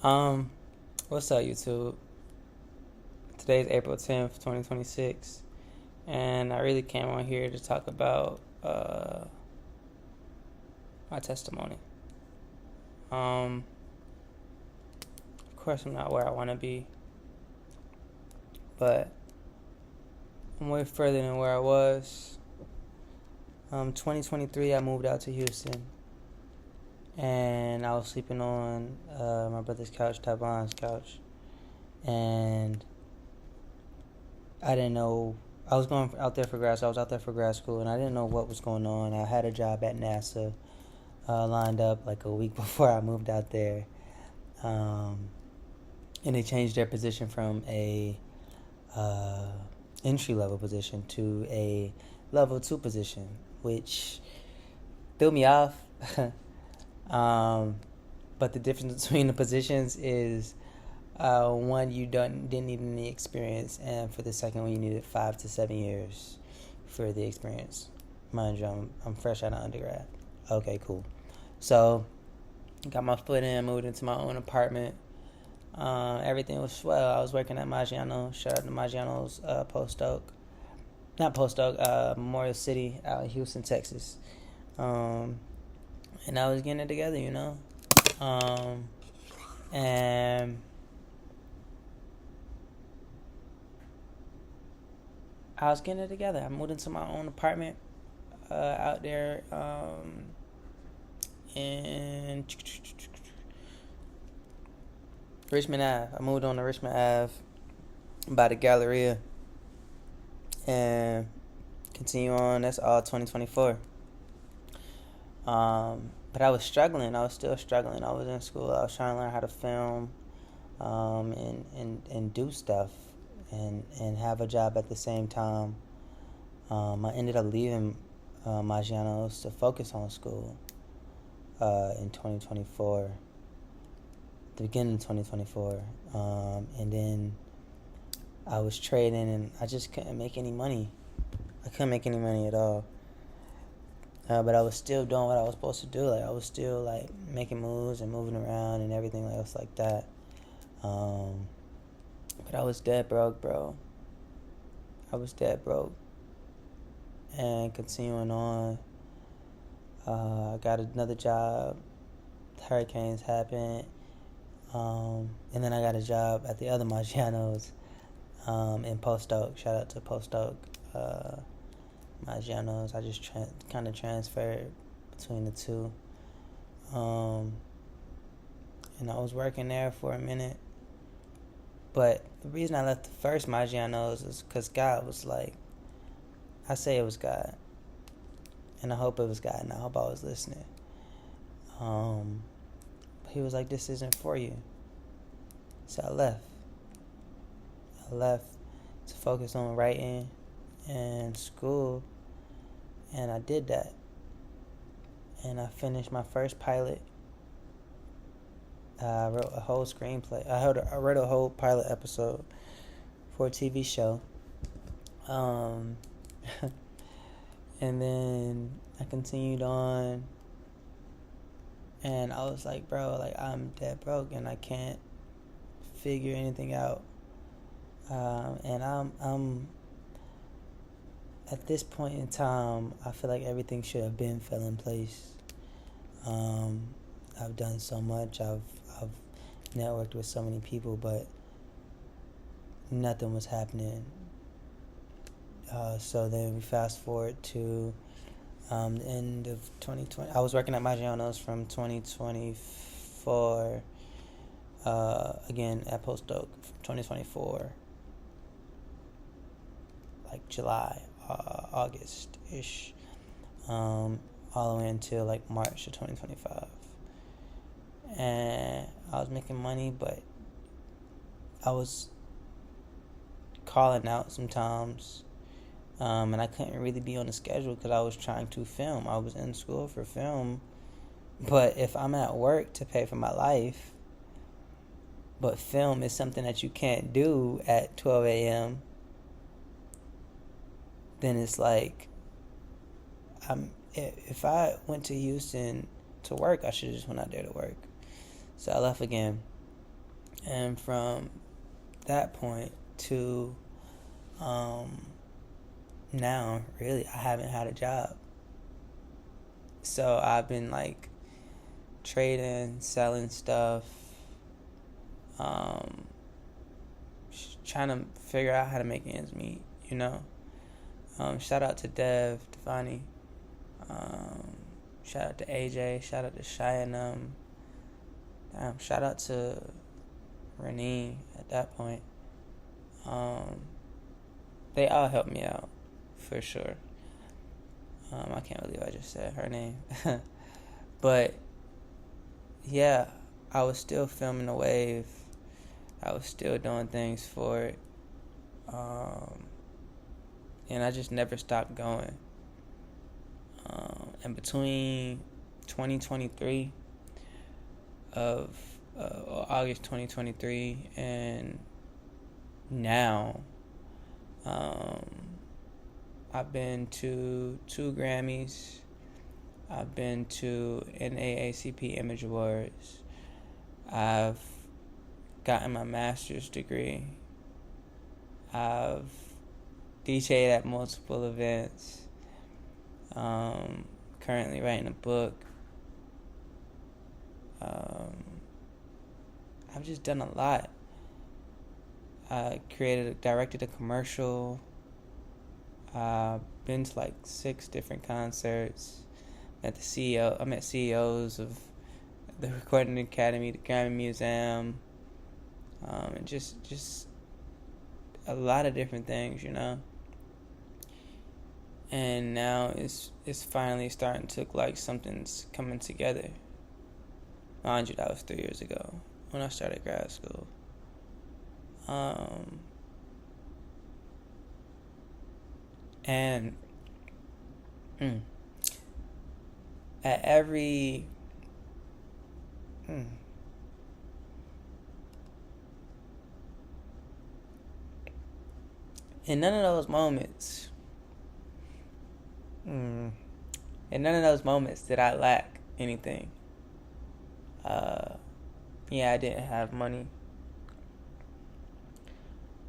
Um, what's up, YouTube? Today's April 10th, 2026, and I really came on here to talk about my testimony. Of course, I'm not where I want to be, but I'm way further than where I was. 2023, I moved out to Houston, and I was sleeping on my brother's couch, Tavon's couch, and I didn't know. I was going out there for grad. I was out there for grad school, and I didn't know what was going on. I had a job at NASA lined up like a week before I moved out there, and they changed their position from a entry level position to a level 2 position, which threw me off. But the difference between the positions is one, you didn't need any experience, and for the second one, you needed 5 to 7 years for the experience. Mind you, I'm fresh out of undergrad. Okay, cool. So, got my foot in, moved into my own apartment. Everything was swell. I was working at Maggiano's. Shout out to Maggiano's Post Oak. Not Post Oak, Memorial City out in Houston, Texas. And I was getting it together, you know. And I was getting it together. I moved into my own apartment out there in Richmond Ave. I moved on to Richmond Ave by the Galleria and continue on. That's all 2024. But I was struggling. I was still struggling. I was in school. I was trying to learn how to film and do stuff and have a job at the same time. I ended up leaving Maggiano's to focus on school in 2024, the beginning of 2024. And then I was trading, and I just couldn't make any money. I couldn't make any money at all. But I was still doing what I was supposed to do. Like, I was still like making moves and moving around and everything else like that. But I was dead broke, bro. I was dead broke. And continuing on, I got another job. Hurricanes happened. And then I got a job at the other Maggiano's in Post Oak. Shout out to Post Oak. Maggiano's. I just kind of transferred between the two. And I was working there for a minute. But the reason I left the first Maggiano's is because God was like, I say it was God. And I hope it was God, and I hope I was listening. He was like, this isn't for you. So I left. I left to focus on writing and school. And I did that. And I finished my first pilot. I wrote a whole screenplay. I wrote a whole pilot episode for a TV show. And then I continued on. And I was like, bro, like, I'm dead broke and I can't figure anything out. And I'm at this point in time, I feel like everything should have been fell in place. I've done so much. I've networked with so many people, but nothing was happening. So then we fast forward to the end of 2020. I was working at Maggiano's from 2024, again at Post Oak from 2024, like July, August-ish, all the way until like March of 2025. And I was making money, but I was calling out sometimes. And I couldn't really be on the schedule because I was trying to film. I was in school for film. But if I'm at work to pay for my life, but film is something that you can't do at 12 a.m., then it's like, if I went to Houston to work, I should have just went out there to work. So I left again. And from that point to now, really, I haven't had a job. So I've been like trading, selling stuff, trying to figure out how to make ends meet, you know. Shout out to Dev, Devani. Shout out to AJ. Shout out to Cheyenne. Shout out to Renee at that point. They all helped me out, for sure. I can't believe I just said her name. But, yeah, I was still filming the wave. I was still doing things for it. And I just never stopped going. And between 2023 of August 2023 and now, I've been to 2 Grammys. I've been to NAACP Image Awards. I've gotten my master's degree. I've DJ'd at multiple events. Currently writing a book. I've just done a lot. I directed a commercial. Been to like 6 different concerts. I met CEOs of the Recording Academy, the Grammy Museum, and just a lot of different things, you know. And now it's finally starting to look like something's coming together. Mind you, that was 3 years ago when I started grad school. And at every in none of those moments did I lack anything. Yeah, I didn't have money,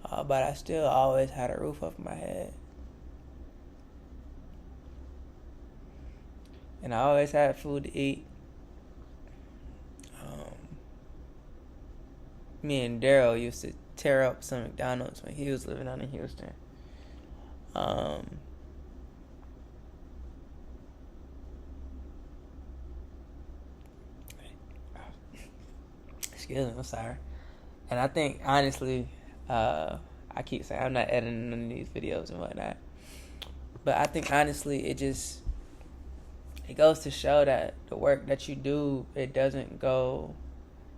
but I still always had a roof over my head. And I always had food to eat. Me and Daryl used to tear up some McDonald's when he was living down in Houston. Excuse me, I'm sorry. And I think, honestly, I keep saying I'm not editing none of these videos and whatnot. But I think, honestly, it goes to show that the work that you do, it doesn't go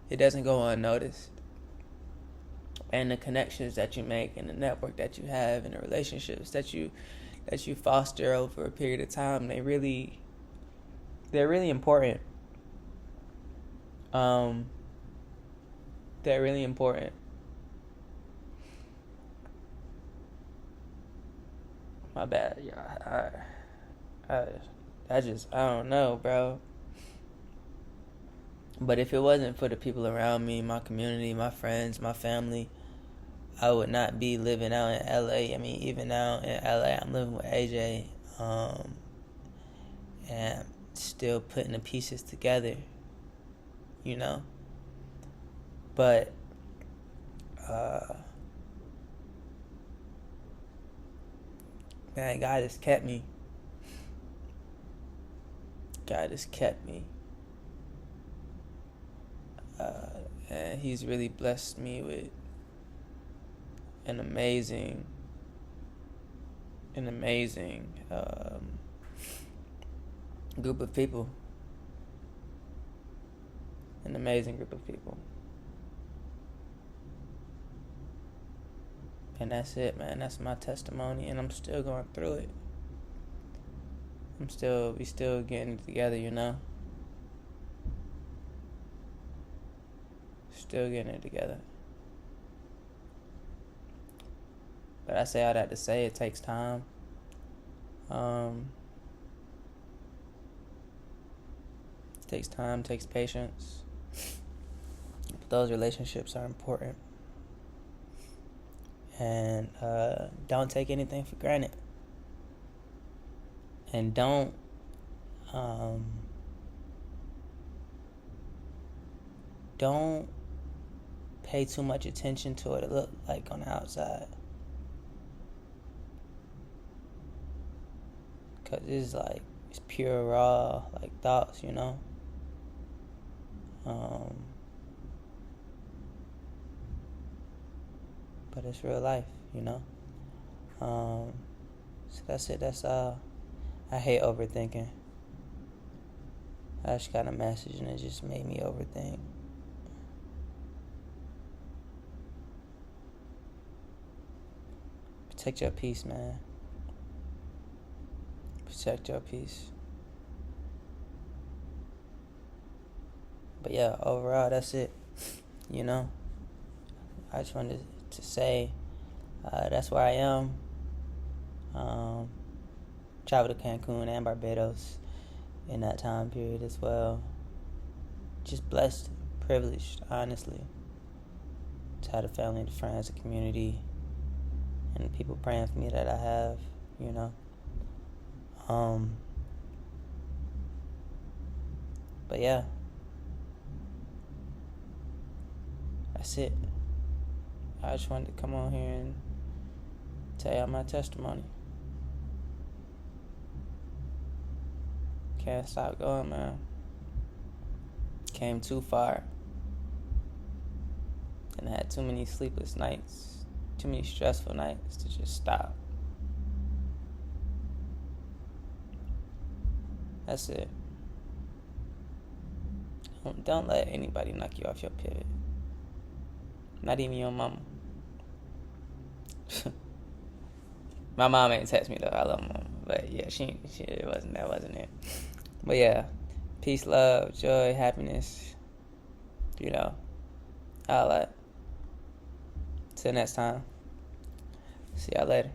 unnoticed. And the connections that you make and the network that you have and the relationships that you foster over a period of time, they're really important. They're really important. My bad, yeah. I don't know, bro. But if it wasn't for the people around me, my community, my friends, my family, I would not be living out in LA. I mean, even now in LA, I'm living with AJ, and still putting the pieces together, you know. But man, God has kept me. God has kept me. And He's really blessed me with an amazing group of people. An amazing group of people. And that's it, man. That's my testimony, and I'm still going through it. We still getting it together, you know? Still getting it together. But I say all that to say it takes time. Takes time, takes patience. those relationships are important. And don't take anything for granted. And don't pay too much attention to what it look like on the outside. Because it's pure, raw, thoughts, But it's real life, So that's it. That's all. I hate overthinking. I just got a message and it just made me overthink. Protect your peace, man. Protect your peace. But yeah, overall, that's it. I just wanted to say that's where I am. Traveled to Cancun and Barbados in that time period as well. Just blessed, privileged, honestly, to have a family, the friends, the community, and the people praying for me that I have, But yeah, that's it. I just wanted to come on here and tell y'all my testimony. Can't stop going, man. Came too far. And I had too many sleepless nights, too many stressful nights to just stop. That's it. Don't let anybody knock you off your pivot. Not even your mama. My mom ain't text me though. I love my mama. But yeah, that wasn't it. But yeah, peace, love, joy, happiness. All that. Till next time. See y'all later.